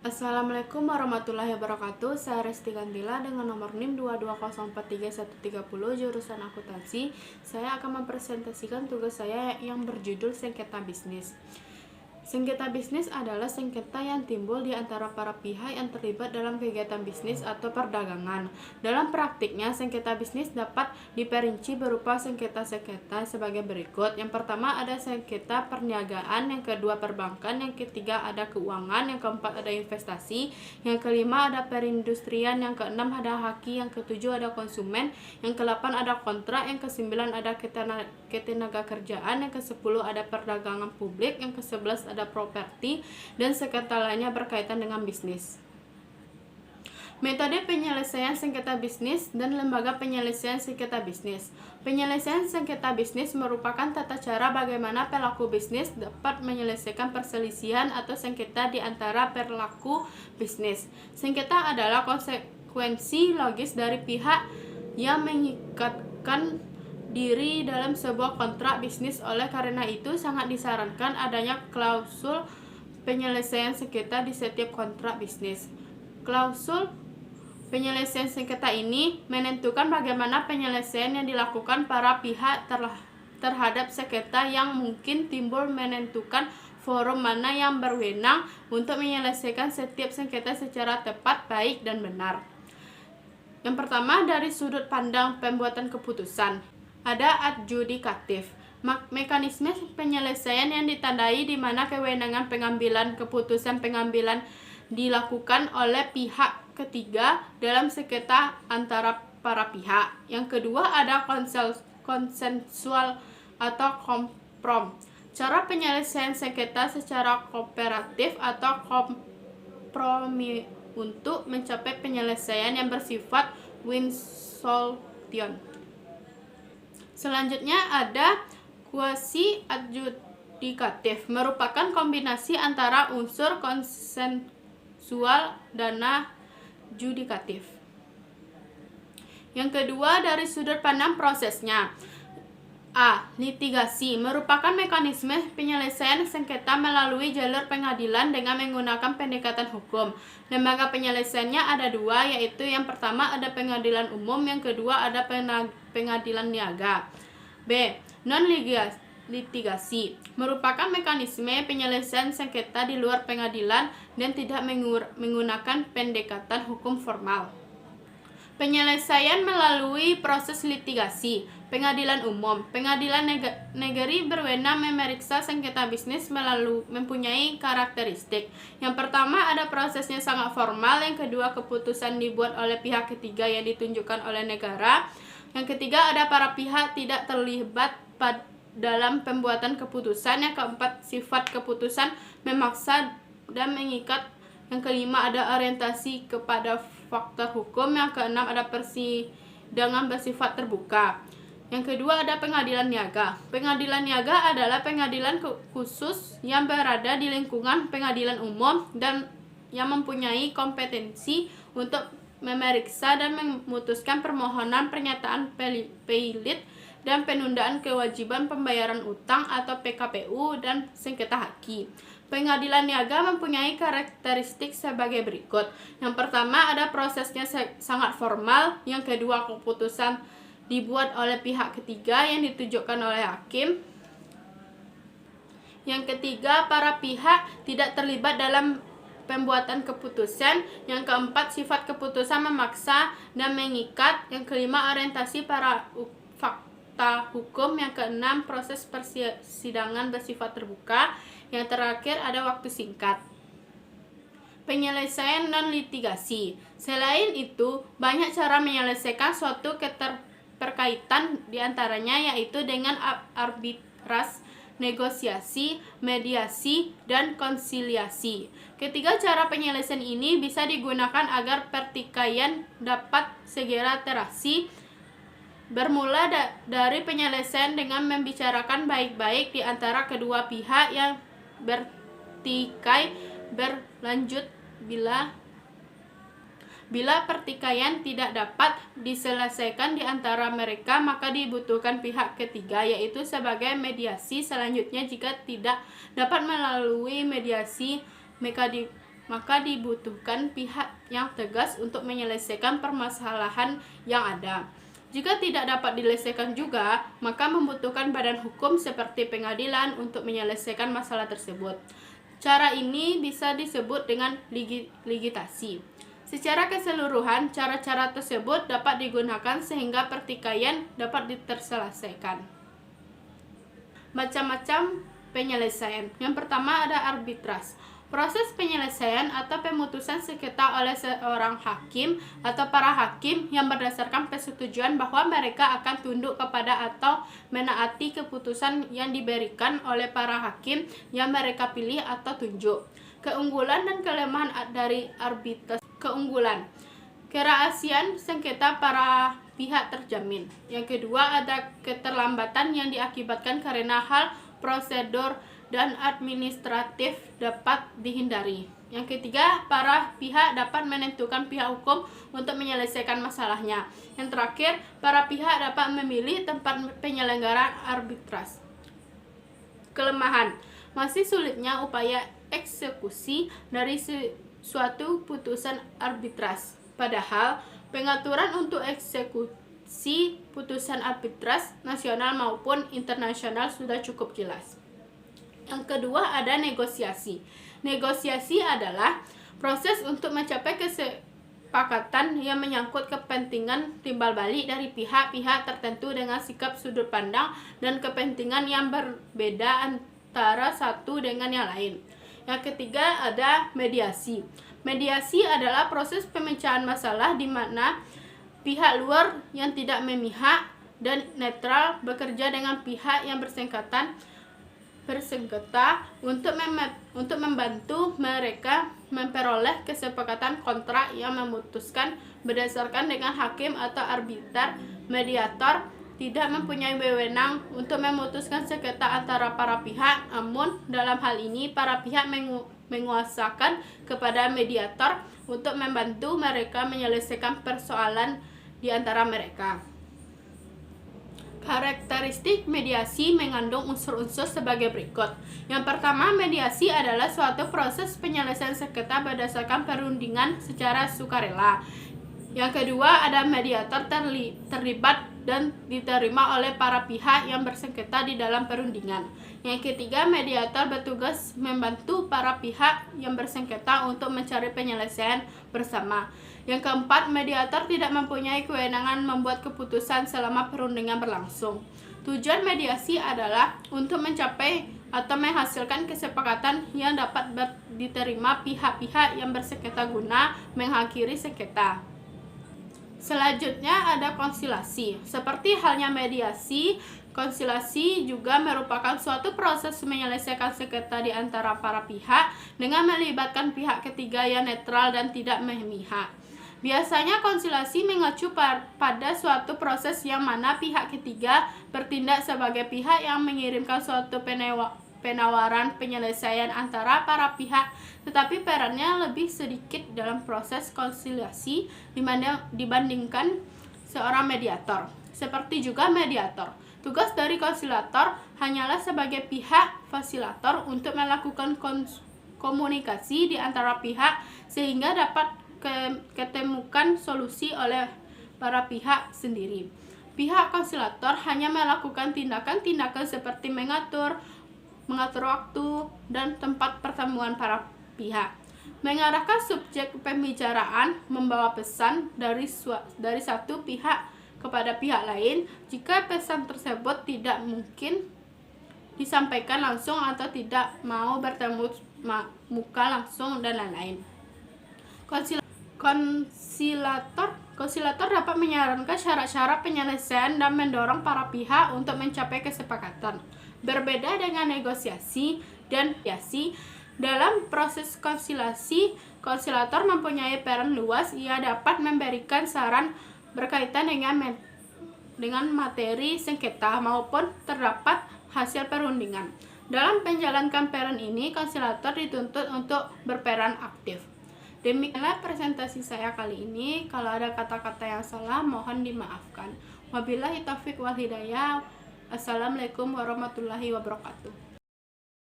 Assalamualaikum warahmatullahi wabarakatuh. Saya Resti Kantila dengan nomor NIM 220433130 jurusan akuntansi. Saya akan mempresentasikan tugas saya yang berjudul sengketa bisnis. Sengketa bisnis adalah sengketa yang timbul di antara para pihak yang terlibat dalam kegiatan bisnis atau perdagangan. Dalam praktiknya, sengketa bisnis dapat diperinci berupa sengketa-sengketa sebagai berikut. Yang pertama ada sengketa perniagaan, yang kedua perbankan, yang ketiga ada keuangan, yang keempat ada investasi, yang kelima ada perindustrian, yang keenam ada haki, yang ketujuh ada konsumen, yang kedelapan ada kontrak, yang kesembilan ada ketenaga kerjaan, yang kesepuluh ada perdagangan publik, yang kesebelas ada properti, dan sengketa lainnya berkaitan dengan bisnis. Metode penyelesaian sengketa bisnis dan lembaga penyelesaian sengketa bisnis. Penyelesaian sengketa bisnis merupakan tata cara bagaimana pelaku bisnis dapat menyelesaikan perselisihan atau sengketa di antara pelaku bisnis. Sengketa adalah konsekuensi logis dari pihak yang mengikatkan diri dalam sebuah kontrak bisnis. Oleh karena itu, sangat disarankan adanya klausul penyelesaian sengketa di setiap kontrak bisnis. Klausul penyelesaian sengketa ini menentukan bagaimana penyelesaian yang dilakukan para pihak terhadap sengketa yang mungkin timbul, menentukan forum mana yang berwenang untuk menyelesaikan setiap sengketa secara tepat, baik, dan benar. Yang pertama, dari sudut pandang pembuatan keputusan. Ada adjudikatif, mekanisme penyelesaian yang ditandai di mana kewenangan pengambilan keputusan dilakukan oleh pihak ketiga dalam sengketa antara para pihak. Yang kedua ada konsensual atau komprom, cara penyelesaian sengketa secara kooperatif atau kompromi untuk mencapai penyelesaian yang bersifat win solution. Selanjutnya ada quasi adjudikatif, merupakan kombinasi antara unsur konsensual dan adjudikatif. Yang kedua, dari sudut pandang prosesnya. A. Litigasi, merupakan mekanisme penyelesaian sengketa melalui jalur pengadilan dengan menggunakan pendekatan hukum. Lembaga penyelesaiannya ada dua, yaitu yang pertama ada pengadilan umum, yang kedua ada pengadilan niaga. B. Non-litigasi, merupakan mekanisme penyelesaian sengketa di luar pengadilan dan tidak menggunakan pendekatan hukum formal. Penyelesaian melalui proses litigasi. Pengadilan umum, pengadilan negeri berwenang memeriksa sengketa bisnis mempunyai karakteristik. Yang pertama ada prosesnya sangat formal, yang kedua keputusan dibuat oleh pihak ketiga yang ditunjukkan oleh negara, yang ketiga ada para pihak tidak terlibat dalam pembuatan keputusan, yang keempat sifat keputusan memaksa dan mengikat, yang kelima ada orientasi kepada faktor hukum, yang keenam ada persidangan bersifat terbuka. Yang kedua ada pengadilan niaga. Pengadilan niaga adalah pengadilan khusus yang berada di lingkungan pengadilan umum dan yang mempunyai kompetensi untuk memeriksa dan memutuskan permohonan pernyataan peilit dan penundaan kewajiban pembayaran utang atau PKPU dan sengketa haki. Pengadilan niaga mempunyai karakteristik sebagai berikut. Yang pertama ada prosesnya sangat formal, yang kedua keputusan dibuat oleh pihak ketiga yang ditunjukkan oleh hakim, yang ketiga para pihak tidak terlibat dalam pembuatan keputusan, yang keempat sifat keputusan memaksa dan mengikat, yang kelima orientasi para fakta hukum, yang keenam proses persidangan bersifat terbuka, yang terakhir ada waktu singkat. Penyelesaian non-litigasi. Selain itu, banyak cara menyelesaikan suatu keterkaitan diantaranya yaitu dengan arbitras, negosiasi, mediasi, dan konsiliasi. Ketiga cara penyelesaian ini bisa digunakan agar pertikaian dapat segera teratasi. Bermula dari penyelesaian dengan membicarakan baik-baik di antara kedua pihak yang bertikai, berlanjut bila pertikaian tidak dapat diselesaikan di antara mereka, maka dibutuhkan pihak ketiga, yaitu sebagai mediasi. Selanjutnya, jika tidak dapat melalui mediasi, maka dibutuhkan pihak yang tegas untuk menyelesaikan permasalahan yang ada. Jika tidak dapat diselesaikan juga, maka membutuhkan badan hukum seperti pengadilan untuk menyelesaikan masalah tersebut. Cara ini bisa disebut dengan ligitasi. Secara keseluruhan, cara-cara tersebut dapat digunakan sehingga pertikaian dapat terselesaikan. Macam-macam penyelesaian. Yang pertama ada arbitras. Proses penyelesaian atau pemutusan sengketa oleh seorang hakim atau para hakim yang berdasarkan persetujuan bahwa mereka akan tunduk kepada atau menaati keputusan yang diberikan oleh para hakim yang mereka pilih atau tunjuk. Keunggulan dan kelemahan dari arbitras. Keunggulan, kerahasiaan sengketa para pihak terjamin. Yang kedua ada keterlambatan yang diakibatkan karena hal prosedur dan administratif dapat dihindari. Yang ketiga, para pihak dapat menentukan pihak hukum untuk menyelesaikan masalahnya. Yang terakhir, para pihak dapat memilih tempat penyelenggaraan arbitras. Kelemahan, masih sulitnya upaya eksekusi dari suatu putusan arbitras. Padahal, pengaturan untuk eksekusi putusan arbitras nasional maupun internasional sudah cukup jelas. Yang kedua ada negosiasi. Negosiasi adalah proses untuk mencapai kesepakatan yang menyangkut kepentingan timbal balik dari pihak-pihak tertentu dengan sikap sudut pandang dan kepentingan yang berbeda antara satu dengan yang lain. Yang ketiga ada mediasi. Mediasi adalah proses pemecahan masalah di mana pihak luar yang tidak memihak dan netral bekerja dengan pihak yang bersengketa untuk membantu mereka memperoleh kesepakatan kontrak yang memutuskan berdasarkan dengan hakim atau arbiter. Mediator tidak mempunyai wewenang untuk memutuskan sengketa antara para pihak, namun dalam hal ini para pihak menguasakan kepada mediator untuk membantu mereka menyelesaikan persoalan di antara mereka. Karakteristik mediasi mengandung unsur-unsur sebagai berikut. Yang pertama, mediasi adalah suatu proses penyelesaian sengketa berdasarkan perundingan secara sukarela. Yang kedua, ada mediator terlibat dan diterima oleh para pihak yang bersengketa di dalam perundingan. Yang ketiga, mediator bertugas membantu para pihak yang bersengketa untuk mencari penyelesaian bersama. Yang keempat, mediator tidak mempunyai kewenangan membuat keputusan selama perundingan berlangsung. Tujuan mediasi adalah untuk mencapai atau menghasilkan kesepakatan yang dapat diterima pihak-pihak yang bersengketa guna mengakhiri sengketa. Selanjutnya ada konsilasi. Seperti halnya mediasi, konsilasi juga merupakan suatu proses menyelesaikan sengketa di antara para pihak dengan melibatkan pihak ketiga yang netral dan tidak memihak. Biasanya konsilasi mengacu pada suatu proses yang mana pihak ketiga bertindak sebagai pihak yang mengirimkan suatu penawaran penyelesaian antara para pihak, tetapi perannya lebih sedikit dalam proses konsilasi dibandingkan seorang mediator. Seperti juga mediator, tugas dari konsilator hanyalah sebagai pihak fasilitator untuk melakukan komunikasi di antara pihak sehingga dapat ketemukan solusi oleh para pihak sendiri. Pihak konsilator hanya melakukan tindakan-tindakan seperti mengatur waktu dan tempat pertemuan para pihak, mengarahkan subjek pembicaraan, membawa pesan dari satu pihak kepada pihak lain jika pesan tersebut tidak mungkin disampaikan langsung atau tidak mau bertemu muka langsung dan lain-lain. Konsilator dapat menyarankan syarat-syarat penyelesaian dan mendorong para pihak untuk mencapai kesepakatan. Berbeda dengan negosiasi dan mediasi, dalam proses konsilasi, konsilator mempunyai peran luas. Ia dapat memberikan saran berkaitan dengan materi sengketa maupun terdapat hasil perundingan. Dalam menjalankan peran ini, konsilator dituntut untuk berperan aktif. Demikianlah presentasi saya kali ini. Kalau ada kata-kata yang salah, mohon dimaafkan. Wabillahi taufiq wal hidayah. Assalamualaikum warahmatullahi wabarakatuh.